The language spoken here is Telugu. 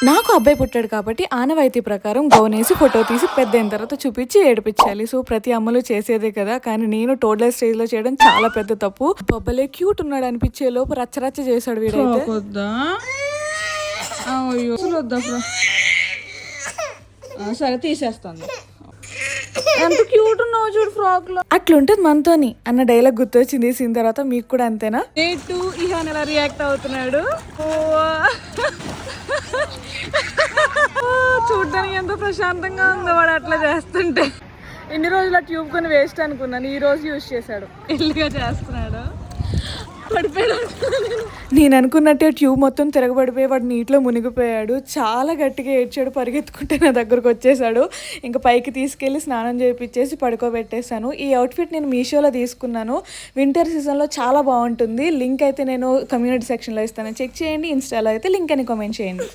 నాకు అబ్బాయి పుట్టాడు కాబట్టి ఆనవాయితీ ప్రకారం గౌనేసి ఫోటో తీసి పెద్ద అయిన తర్వాత చూపించి ఏడిపించాలి. సో ప్రతి అమ్మలు చేసేదే కదా, కానీ నేను టోడ్లర్ స్టేజ్ లో చేయడం చాలా పెద్ద తప్పు. బొబ్బలే క్యూట్ ఉన్నాడు అనిపించే లోపు రచ్చరచ్చ చేశాడు వీడైతే. సరే తీసేస్తాను. ఎంత క్యూట్ ఉన్నావు చూడు ఫ్రాక్ లో. అట్లుంటది మనతోని అన్న డైలాగ్ గుర్తొచ్చింది. తీసిన తర్వాత మీకు కూడా అంతేనా? ఇహాన్ ఎలా రియాక్ట్ అవుతున్నాడు చూడ్డానికి ఎంతో ప్రశాంతంగా ఉందో వాడు అట్లా చేస్తుంటే. ఎన్ని రోజులు ట్యూబ్ కొని వేస్ట్ అనుకున్నాను, ఈ రోజు యూజ్ చేశాడు. ఎల్లిగా చేస్తున్నాడు. పడిపోయాడు. నేను అనుకున్నట్టే ట్యూబ్ మొత్తం తిరగబడిపోయి వాడు నీటిలో మునిగిపోయాడు. చాలా గట్టిగా ఏడ్చాడు, పరిగెత్తుకుంటే నా దగ్గరకు వచ్చేసాడు. ఇంకా పైకి తీసుకెళ్ళి స్నానం చేయించేసి పడుకోబెట్టేశాను. ఈ అవుట్ఫిట్ నేను మీషోలో తీసుకున్నాను. వింటర్ సీజన్లో చాలా బాగుంటుంది. లింక్ అయితే నేను కమ్యూనిటీ సెక్షన్లో ఇస్తాను, చెక్ చేయండి. ఇన్స్టాలో అయితే లింక్ అని కామెంట్ చేయండి.